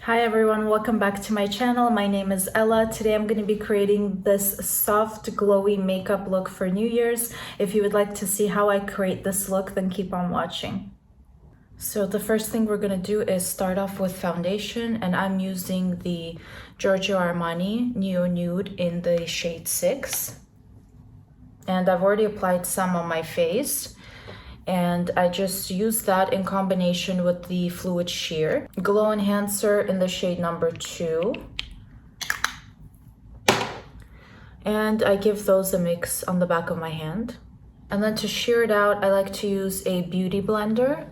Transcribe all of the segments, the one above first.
Hi everyone, welcome back to my channel. My name is Ella. Today I'm going to be creating this soft glowy makeup look for New Year's. If you would like to see how I create this look, then keep on watching. So the first thing we're going to do is start off with foundation, and I'm using the Giorgio Armani Neo Nude in the shade 6. And I've already applied some on my face. And I just use that in combination with the Fluid Sheer Glow Enhancer in the shade number 2. And I give those a mix on the back of my hand. And then to sheer it out, I like to use a beauty blender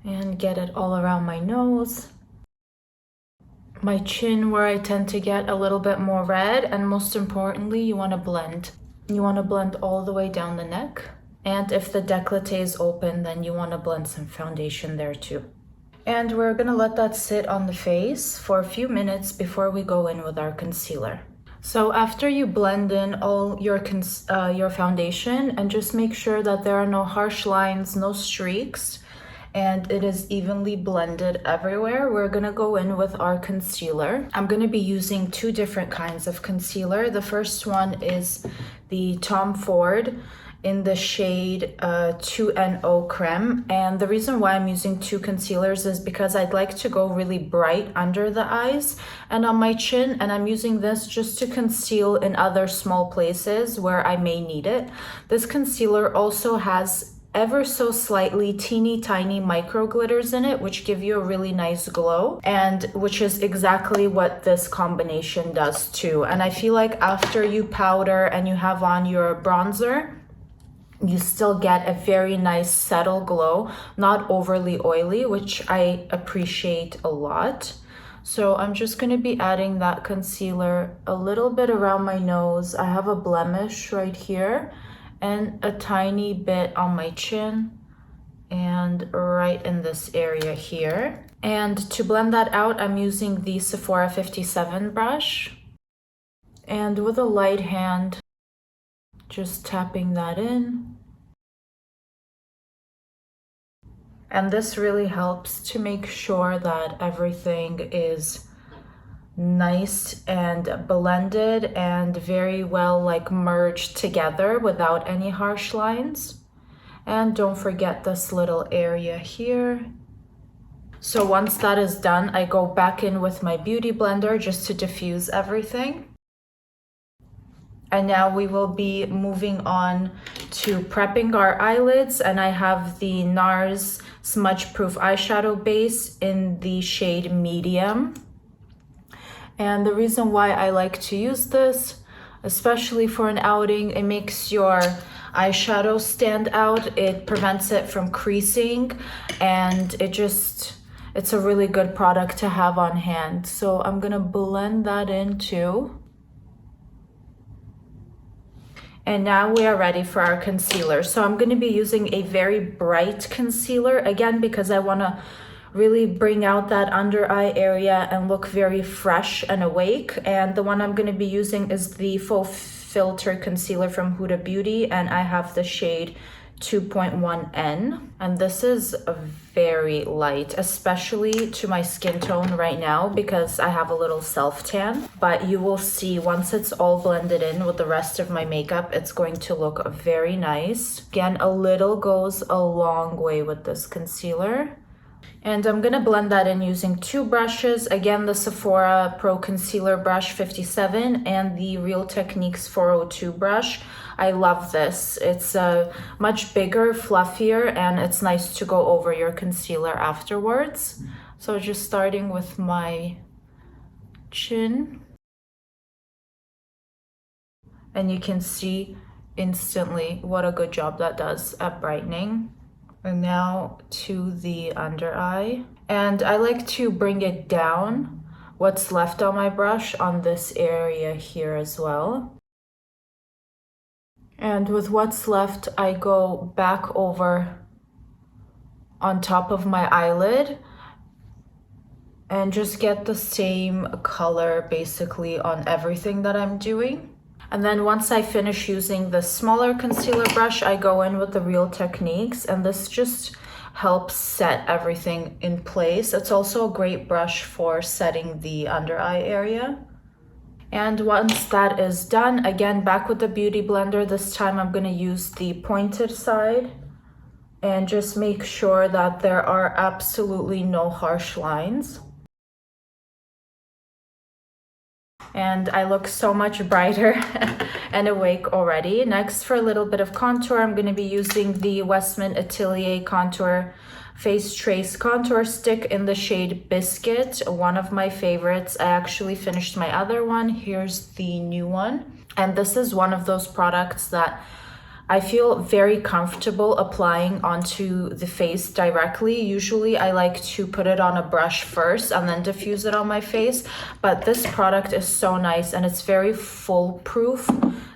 and get it all around my nose, my chin where I tend to get a little bit more red, and most importantly, you want to blend. You want to blend all the way down the neck. And if the décolleté is open, then you want to blend some foundation there too. And we're going to let that sit on the face for a few minutes before we go in with our concealer. So after you blend in all your foundation, and just make sure that there are no harsh lines, no streaks, and it is evenly blended everywhere, we're gonna go in with our concealer. I'm gonna be using two different kinds of concealer. The first one is the Tom Ford in the shade 2NO Creme. And the reason why I'm using two concealers is because I'd like to go really bright under the eyes and on my chin, and I'm using this just to conceal in other small places where I may need it. This concealer also has ever so slightly teeny tiny micro glitters in it, which give you a really nice glow, and which is exactly what this combination does too. And I feel like after you powder and you have on your bronzer, you still get a very nice subtle glow, not overly oily, which I appreciate a lot. So I'm just going to be adding that concealer a little bit around my nose. I have a blemish right here, and a tiny bit on my chin and right in this area here. And to blend that out, I'm using the Sephora 57 brush. And with a light hand, just tapping that in. And this really helps to make sure that everything is nice and blended and very well merged together without any harsh lines. And don't forget this little area here. So once that is done, I go back in with my beauty blender just to diffuse everything. And now we will be moving on to prepping our eyelids, and I have the NARS Smudge Proof Eyeshadow Base in the shade Medium. And the reason why I like to use this, especially for an outing, it makes your eyeshadow stand out. It prevents it from creasing, and it's a really good product to have on hand. So I'm gonna blend that in too. And now we are ready for our concealer. So I'm gonna be using a very bright concealer, again, because I wanna really bring out that under eye area and look very fresh and awake. And the one I'm going to be using is the Full Filter Concealer from Huda Beauty, and I have the shade 2.1N. And this is very light, especially to my skin tone right now, because I have a little self-tan. But you will see once it's all blended in with the rest of my makeup, it's going to look very nice. Again, a little goes a long way with this concealer. And I'm gonna blend that in using two brushes. Again, the Sephora Pro Concealer Brush 57 and the Real Techniques 402 brush. I love this. It's much bigger, fluffier, and it's nice to go over your concealer afterwards. So just starting with my chin. And you can see instantly what a good job that does at brightening. And now to the under eye. And I like to bring it down, what's left on my brush, on this area here as well. And with what's left, I go back over on top of my eyelid and just get the same color basically on everything that I'm doing. And then once I finish using the smaller concealer brush, I go in with the Real Techniques, and this just helps set everything in place. It's also a great brush for setting the under eye area. And once that is done, again, back with the Beauty Blender. This time I'm going to use the pointed side and just make sure that there are absolutely no harsh lines. And I look so much brighter and awake already. Next, for a little bit of contour, I'm going to be using the Westman Atelier Contour Face Trace Contour Stick in the shade Biscuit, one of my favorites. I actually finished my other one. Here's the new one. And this is one of those products that I feel very comfortable applying onto the face directly. Usually I like to put it on a brush first and then diffuse it on my face, but this product is so nice and it's very foolproof.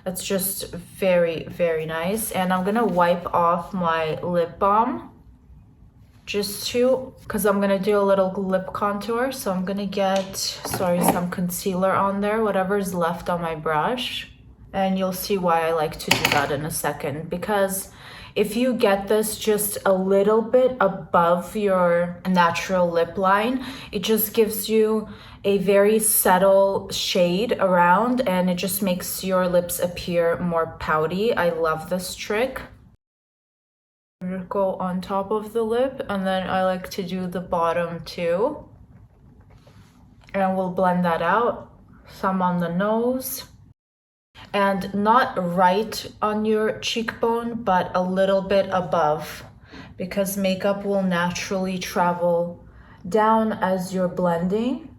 It's just very, very nice. And I'm gonna wipe off my lip balm because I'm gonna do a little lip contour. So I'm gonna get, some concealer on there, whatever's left on my brush. And you'll see why I like to do that in a second, because if you get this just a little bit above your natural lip line, it just gives you a very subtle shade around and it just makes your lips appear more pouty. I love this trick. Go on top of the lip, and then I like to do the bottom too. And we'll blend that out. Some on the nose. And not right on your cheekbone, but a little bit above, because makeup will naturally travel down as you're blending.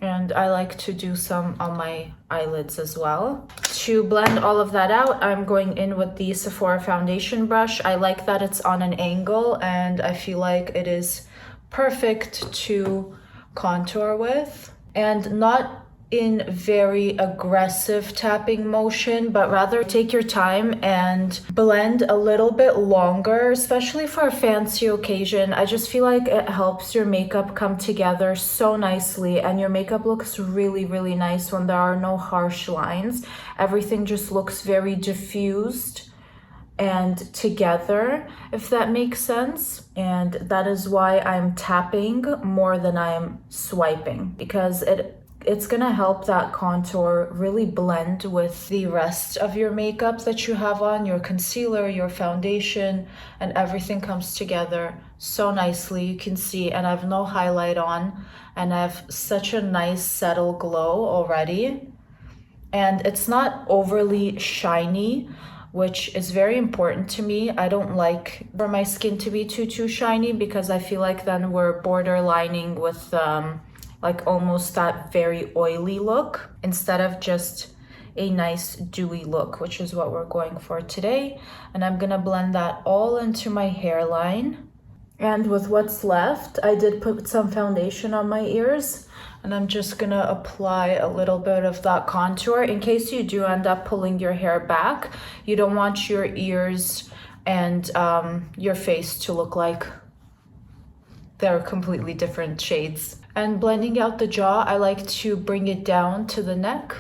And I like to do some on my eyelids as well. To blend all of that out, I'm going in with the Sephora foundation brush. I like that it's on an angle and I feel like it is perfect to contour with. And not in very aggressive tapping motion, but rather take your time and blend a little bit longer, especially for a fancy occasion. I just feel like it helps your makeup come together so nicely, and your makeup looks really, really nice when there are no harsh lines. Everything just looks very diffused and together, if that makes sense. And that is why I'm tapping more than I'm swiping, because it's gonna help that contour really blend with the rest of your makeup that you have on, your concealer, your foundation, and everything comes together so nicely. You can see, and I have no highlight on, and I have such a nice subtle glow already. And it's not overly shiny, which is very important to me. I don't like for my skin to be too shiny, because I feel like then we're borderlining with like almost that very oily look instead of just a nice dewy look, which is what we're going for today. And I'm gonna blend that all into my hairline. And with what's left, I did put some foundation on my ears, and I'm just gonna apply a little bit of that contour in case you do end up pulling your hair back. You don't want your ears and your face to look like they're completely different shades. And blending out the jaw, I like to bring it down to the neck.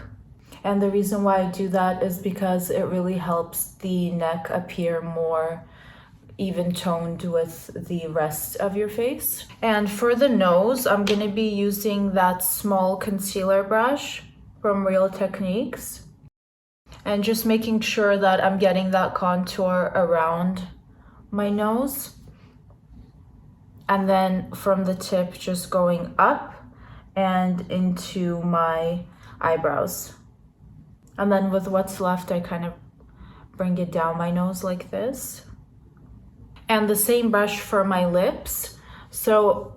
And the reason why I do that is because it really helps the neck appear more even toned with the rest of your face. And for the nose, I'm gonna be using that small concealer brush from Real Techniques. And just making sure that I'm getting that contour around my nose. And then from the tip, just going up and into my eyebrows. And then with what's left, I kind of bring it down my nose like this. And the same brush for my lips. So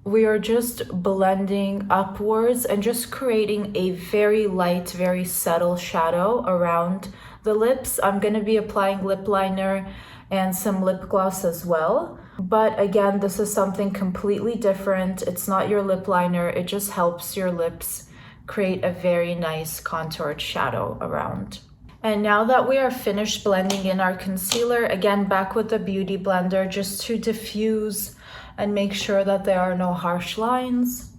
we are just blending upwards and just creating a very light, very subtle shadow around the lips. I'm gonna be applying lip liner and some lip gloss as well. But again, this is something completely different. It's not your lip liner. It just helps your lips create a very nice contoured shadow around. And now that we are finished blending in our concealer, again, back with the Beauty Blender just to diffuse and make sure that there are no harsh lines.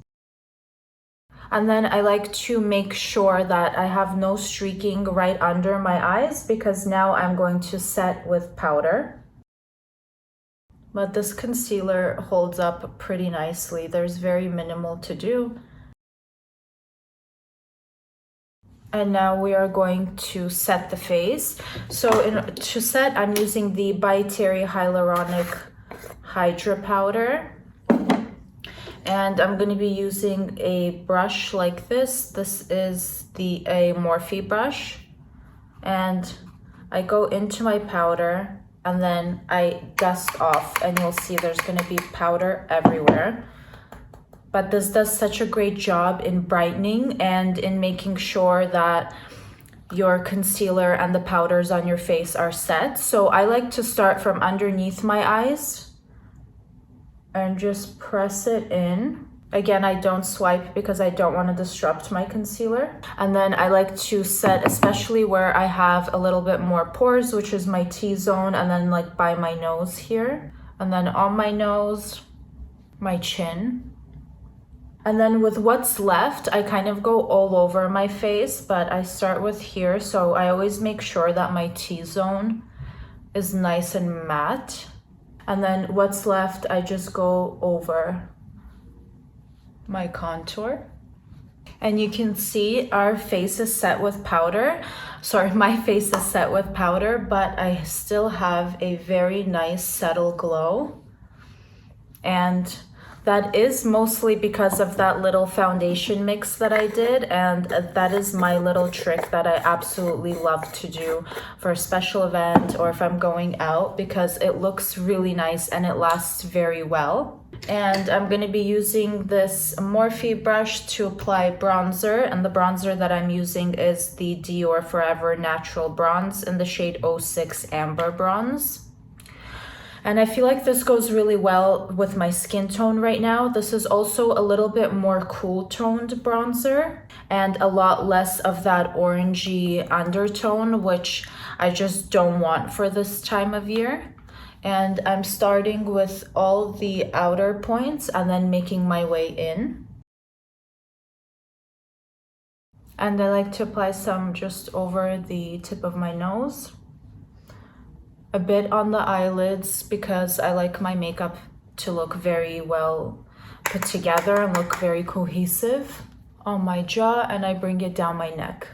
And then I like to make sure that I have no streaking right under my eyes, because now I'm going to set with powder. But this concealer holds up pretty nicely. There's very minimal to do. And now we are going to set the face. So to set, I'm using the By Terry Hyaluronic Hydra Powder. And I'm going to be using a brush like this. This is a Morphe brush. And I go into my powder and then I dust off, and you'll see there's going to be powder everywhere. But this does such a great job in brightening and in making sure that your concealer and the powders on your face are set. So I like to start from underneath my eyes and just press it in. Again, I don't swipe because I don't want to disrupt my concealer. And then I like to set, especially where I have a little bit more pores, which is my T-zone, and then like by my nose here. And then on my nose, my chin. And then with what's left, I kind of go all over my face, but I start with here. So I always make sure that my T-zone is nice and matte. And then what's left, I just go over my contour. And you can see our face is set with powder. Sorry, my face is set with powder, but I still have a very nice subtle glow. And that is mostly because of that little foundation mix that I did, and that is my little trick that I absolutely love to do for a special event or if I'm going out, because it looks really nice and it lasts very well. And I'm going to be using this Morphe brush to apply bronzer, and the bronzer that I'm using is the Dior Forever Natural Bronze in the shade 06 Amber Bronze. And I feel like this goes really well with my skin tone right now. This is also a little bit more cool toned bronzer and a lot less of that orangey undertone, which I just don't want for this time of year. And I'm starting with all the outer points and then making my way in. And I like to apply some just over the tip of my nose. A bit on the eyelids because I like my makeup to look very well put together and look very cohesive. On my jaw, and I bring it down my neck.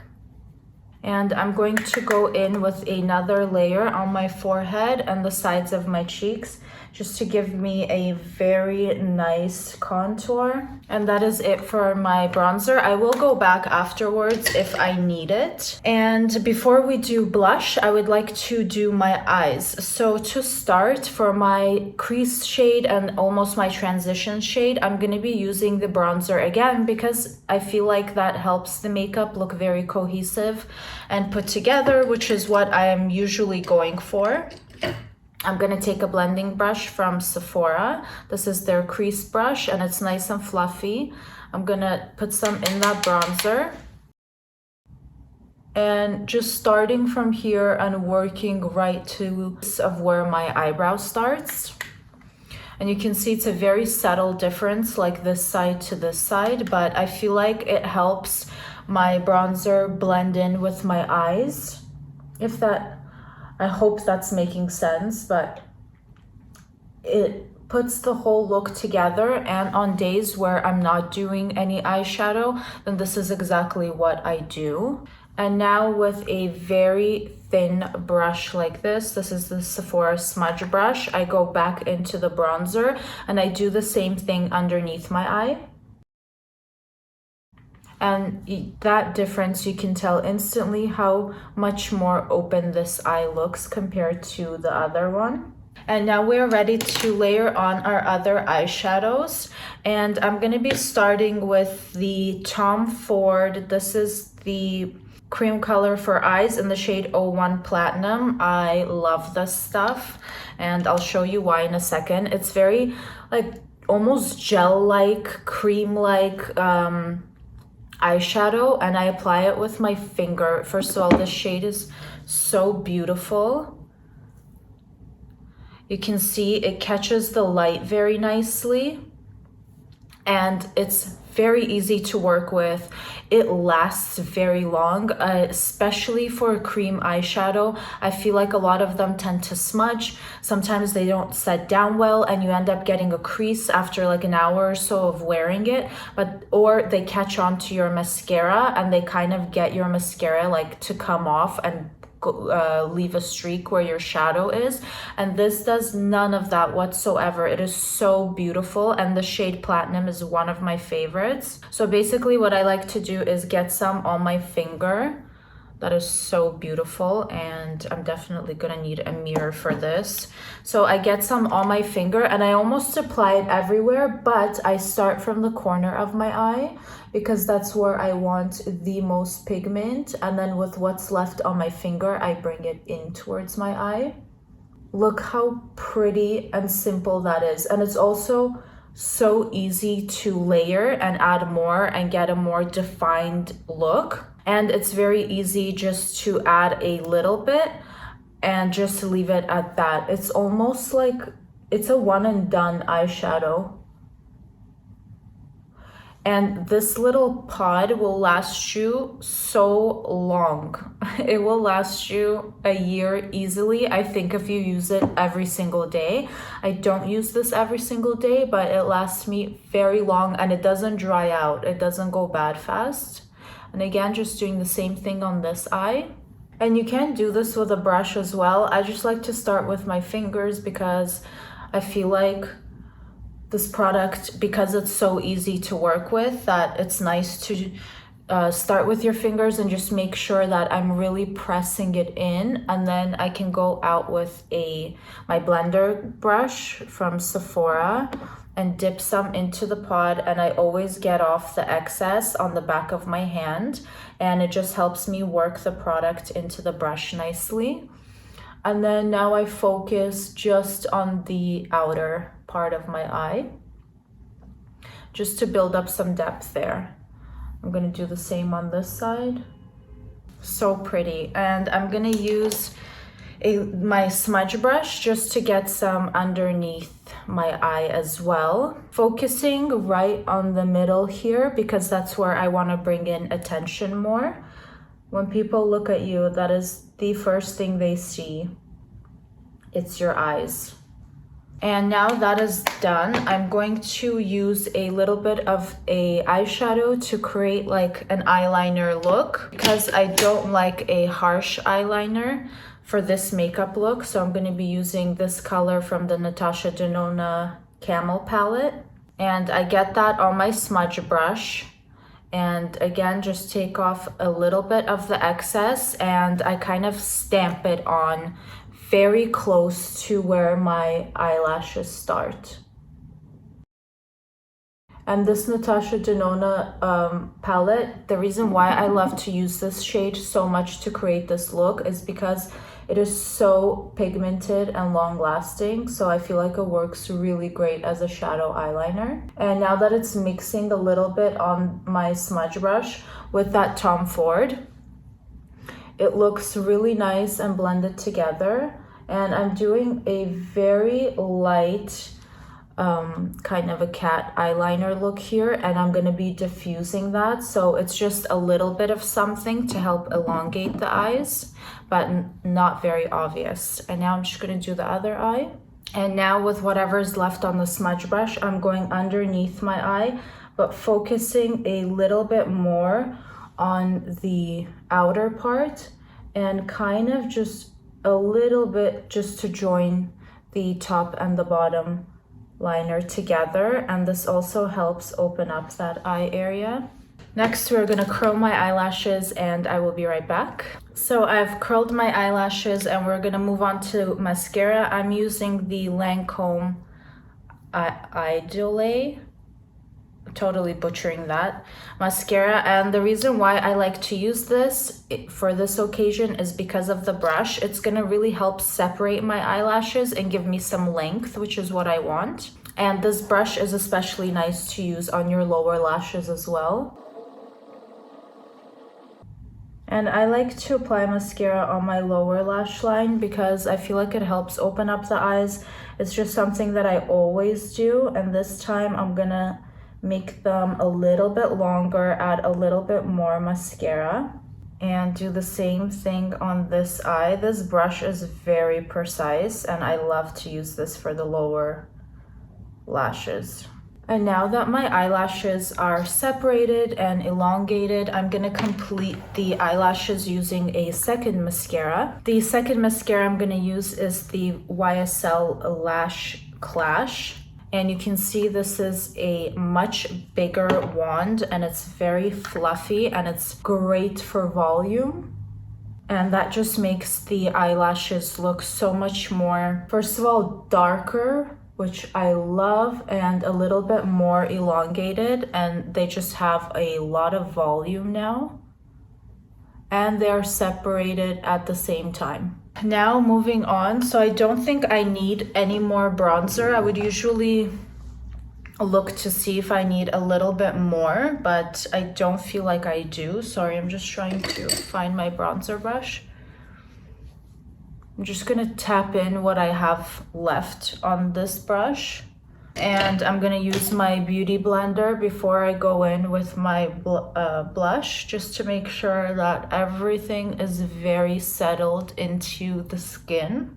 And I'm going to go in with another layer on my forehead and the sides of my cheeks, just to give me a very nice contour. And that is it for my bronzer. I will go back afterwards if I need it. And before we do blush, I would like to do my eyes. So to start, for my crease shade and almost my transition shade, I'm going to be using the bronzer again because I feel like that helps the makeup look very cohesive and put together, which is what I am usually going for. I'm going to take a blending brush from Sephora. This is their crease brush and it's nice and fluffy. I'm going to put some in that bronzer. And just starting from here and working right to of where my eyebrow starts. And you can see it's a very subtle difference, like this side to this side, but I feel like it helps my bronzer blend in with my eyes. I hope that's making sense, but it puts the whole look together. And on days where I'm not doing any eyeshadow, then this is exactly what I do. And now with a very thin brush like this is the Sephora smudge brush, I go back into the bronzer and I do the same thing underneath my eye. And that difference, you can tell instantly how much more open this eye looks compared to the other one. And now we're ready to layer on our other eyeshadows. And I'm going to be starting with the Tom Ford. This is the cream color for eyes in the shade 01 Platinum. I love this stuff and I'll show you why in a second. It's very like almost gel-like, cream-like eyeshadow, and I apply it with my finger. First of all, this shade is so beautiful. You can see it catches the light very nicely, and it's very easy to work with. It lasts very long, especially for a cream eyeshadow. I feel like a lot of them tend to smudge. Sometimes they don't set down well and you end up getting a crease after like an hour or so of wearing it, or they catch on to your mascara and they kind of get your mascara like to come off and leave a streak where your shadow is, and this does none of that whatsoever. It is so beautiful, and the shade Platinum is one of my favorites. So basically what I like to do is get some on my finger. That is so beautiful, and I'm definitely gonna need a mirror for this. So I get some on my finger and I almost apply it everywhere, but I start from the corner of my eye because that's where I want the most pigment, and then with what's left on my finger, I bring it in towards my eye. Look how pretty and simple that is, and it's also so easy to layer and add more and get a more defined look. And it's very easy just to add a little bit and just leave it at that. It's almost like it's a one and done eyeshadow. And this little pod will last you so long. It will last you a year easily. I think if you use it every single day. I don't use this every single day, but it lasts me very long and it doesn't dry out. It doesn't go bad fast. And again, just doing the same thing on this eye. And you can do this with a brush as well. I just like to start with my fingers because I feel like this product, because it's so easy to work with, that it's nice to start with your fingers and just make sure that I'm really pressing it in, and then I can go out with my blender brush from Sephora and dip some into the pod, and I always get off the excess on the back of my hand, and it just helps me work the product into the brush nicely. And then now I focus just on the outer part of my eye, just to build up some depth there. I'm gonna do the same on this side. So pretty. And I'm gonna use my smudge brush just to get some underneath my eye as well, focusing right on the middle here because that's where I want to bring in attention more. When people look at you, that is the first thing they see. It's your eyes. And now that is done, I'm going to use a little bit of a eyeshadow to create like an eyeliner look because I don't like a harsh eyeliner for this makeup look. So I'm going to be using this color from the Natasha Denona Camel palette. And I get that on my smudge brush. And again, just take off a little bit of the excess and I kind of stamp it on very close to where my eyelashes start. And this Natasha Denona palette, the reason why I love to use this shade so much to create this look is because it is so pigmented and long lasting. So I feel like it works really great as a shadow eyeliner. And now that it's mixing a little bit on my smudge brush with that Tom Ford, it looks really nice and blended together. And I'm doing a very light kind of a cat eyeliner look here, and I'm going to be diffusing that. So it's just a little bit of something to help elongate the eyes, but not very obvious. And now I'm just going to do the other eye. And now with whatever's left on the smudge brush, I'm going underneath my eye, but focusing a little bit more on the outer part and kind of just a little bit just to join the top and the bottom liner together, and this also helps open up that eye area. Next, we're gonna curl my eyelashes and I will be right back. So I've curled my eyelashes and we're gonna move on to mascara. I'm using the Lancome Idole, totally butchering that, mascara. And the reason why I like to use this for this occasion is because of the brush. It's gonna really help separate my eyelashes and give me some length, which is what I want. And this brush is especially nice to use on your lower lashes as well. And I like to apply mascara on my lower lash line because I feel like it helps open up the eyes. It's just something that I always do, and this time I'm gonna make them a little bit longer, add a little bit more mascara, and do the same thing on this eye. This brush is very precise and I love to use this for the lower lashes. And now that my eyelashes are separated and elongated, I'm gonna complete the eyelashes using a second mascara. The second mascara I'm gonna use is the YSL Lash Clash. And you can see this is a much bigger wand and it's very fluffy and it's great for volume. And that just makes the eyelashes look so much more, first of all, darker, which I love, and a little bit more elongated, and they just have a lot of volume now. And they're separated at the same time. Now moving on, so I don't think I need any more bronzer. I would usually look to see if I need a little bit more, but I don't feel like I do. Sorry, I'm just trying to find my bronzer brush. I'm just gonna tap in what I have left on this brush. And I'm gonna use my beauty blender before I go in with my blush, just to make sure that everything is very settled into the skin.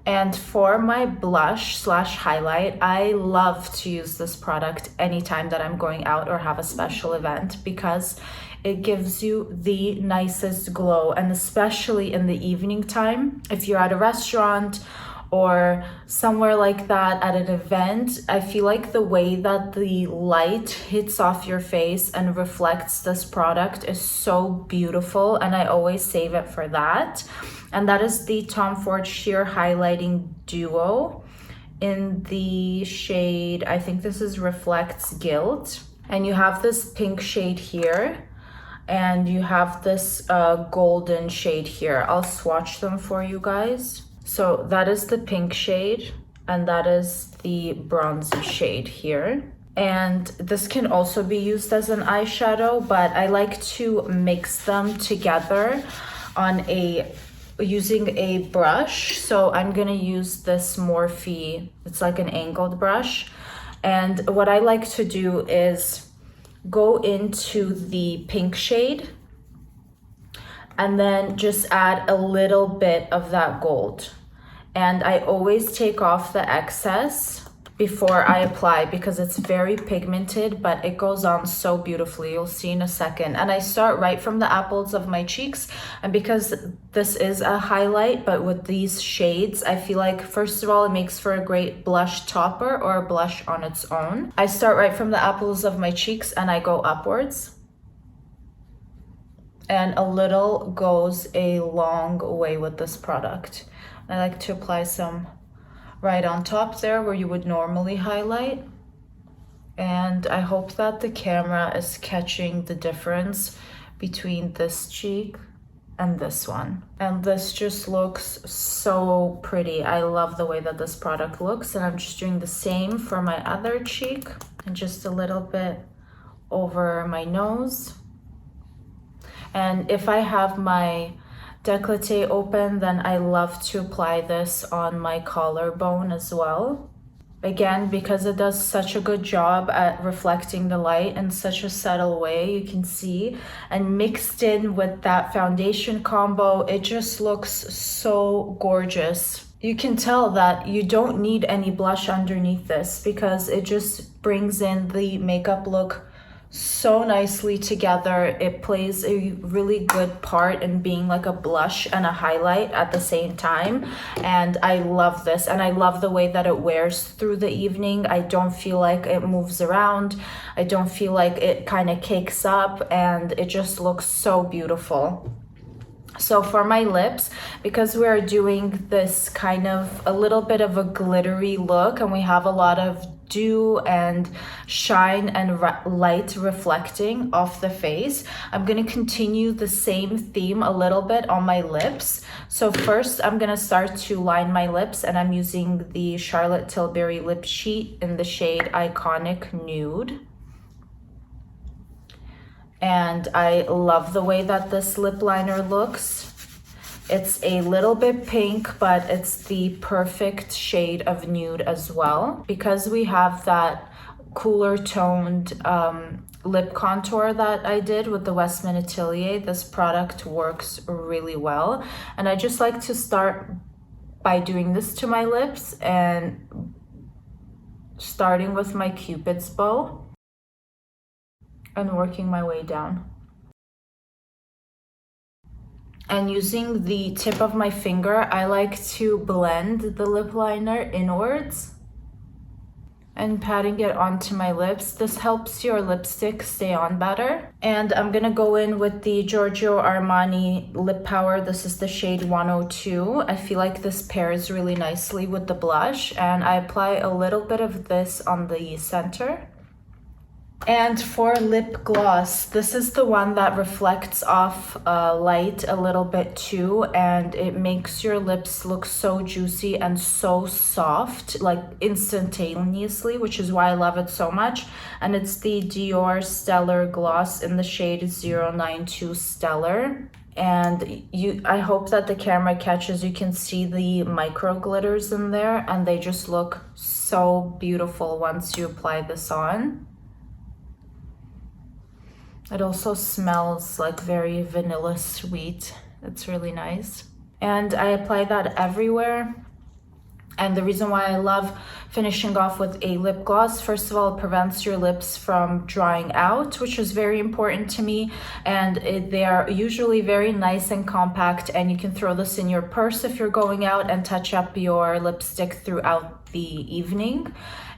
And for my blush slash highlight, I love to use this product anytime that I'm going out or have a special event, because it gives you the nicest glow, and especially in the evening time, if you're at a restaurant or somewhere like that at an event, I feel like the way that the light hits off your face and reflects this product is so beautiful, and I always save it for that. And that is the Tom Ford Sheer Highlighting Duo in the shade, I think this is Reflects Guilt. And you have this pink shade here, and you have this golden shade here. I'll swatch them for you guys. So that is the pink shade, and that is the bronzy shade here. And this can also be used as an eyeshadow, but I like to mix them together on using a brush. So I'm gonna use this Morphe, it's like an angled brush. And what I like to do is go into the pink shade and then just add a little bit of that gold. And I always take off the excess before I apply, because it's very pigmented, but it goes on so beautifully. You'll see in a second. And I start right from the apples of my cheeks. And because this is a highlight, but with these shades, I feel like, first of all, it makes for a great blush topper or a blush on its own. I start right from the apples of my cheeks and I go upwards. And a little goes a long way with this product. I like to apply some right on top there where you would normally highlight. And I hope that the camera is catching the difference between this cheek and this one. And this just looks so pretty. I love the way that this product looks, and I'm just doing the same for my other cheek and just a little bit over my nose. And if I have my décolleté open, then I love to apply this on my collarbone as well. Again, because it does such a good job at reflecting the light in such a subtle way, you can see, and mixed in with that foundation combo, it just looks so gorgeous. You can tell that you don't need any blush underneath this, because it just brings in the makeup look so nicely together. It plays a really good part in being like a blush and a highlight at the same time, and I love this. And I love the way that it wears through the evening. I don't feel like it moves around. I don't feel like it kind of cakes up, and it just looks so beautiful. So for my lips, because we're doing this kind of a little bit of a glittery look, and we have a lot of dew and shine and light reflecting off the face, I'm going to continue the same theme a little bit on my lips. So first I'm going to start to line my lips, and I'm using the Charlotte Tilbury lip sheet in the shade Iconic Nude. And I love the way that this lip liner looks. It's a little bit pink, but it's the perfect shade of nude as well. Because we have that cooler toned lip contour that I did with the Westman Atelier. This product works really well, and I just like to start by doing this to my lips and starting with my Cupid's bow and working my way down. And using the tip of my finger, I like to blend the lip liner inwards and patting it onto my lips. This helps your lipstick stay on better. And I'm gonna go in with the Giorgio Armani Lip Power. This is the shade 102. I feel like this pairs really nicely with the blush, and I apply a little bit of this on the center. And for lip gloss, this is the one that reflects off light a little bit too, and it makes your lips look so juicy and so soft, like instantaneously, which is why I love it so much. And it's the Dior Stellar Gloss in the shade 092 Stellar. And I hope that the camera catches, you can see the micro glitters in there, and they just look so beautiful once you apply this on. It also smells like very vanilla sweet. It's really nice. And I apply that everywhere. And the reason why I love finishing off with a lip gloss, first of all, it prevents your lips from drying out, which is very important to me. And they are usually very nice and compact, and you can throw this in your purse if you're going out and touch up your lipstick throughout the evening.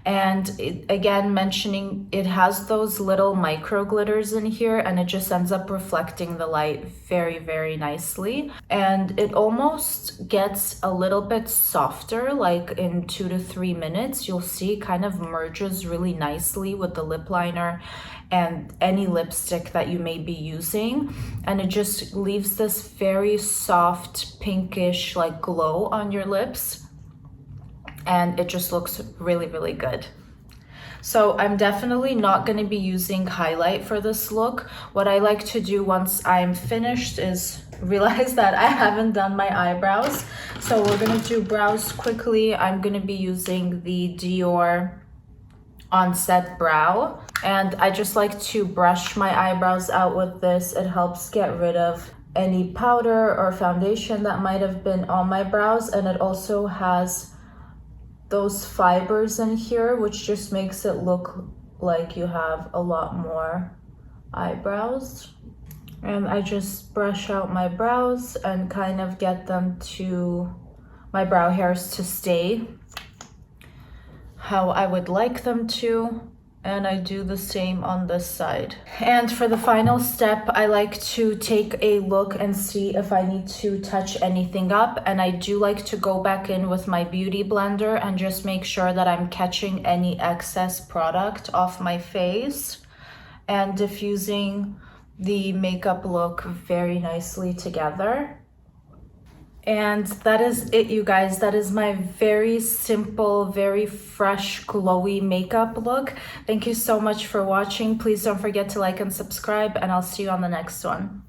And again, mentioning it has those little micro glitters in here, and it just ends up reflecting the light very, very nicely. And it almost gets a little bit softer, like in 2 to 3 minutes. You'll see it kind of merges really nicely with the lip liner and any lipstick that you may be using. And it just leaves this very soft, pinkish, like glow on your lips. And it just looks really, really good. So I'm definitely not going to be using highlight for this look. What I like to do once I'm finished is realize that I haven't done my eyebrows. So we're going to do brows quickly. I'm going to be using the Dior Onset Brow. And I just like to brush my eyebrows out with this. It helps get rid of any powder or foundation that might have been on my brows. And it also has those fibers in here, which just makes it look like you have a lot more eyebrows. And I just brush out my brows and kind of get them to, my brow hairs to stay how I would like them to. And I do the same on this side. And for the final step, I like to take a look and see if I need to touch anything up. And I do like to go back in with my beauty blender and just make sure that I'm catching any excess product off my face and diffusing the makeup look very nicely together. And that is it, you guys. That is my very simple, very fresh, glowy makeup look. Thank you so much for watching. Please don't forget to like and subscribe, and I'll see you on the next one.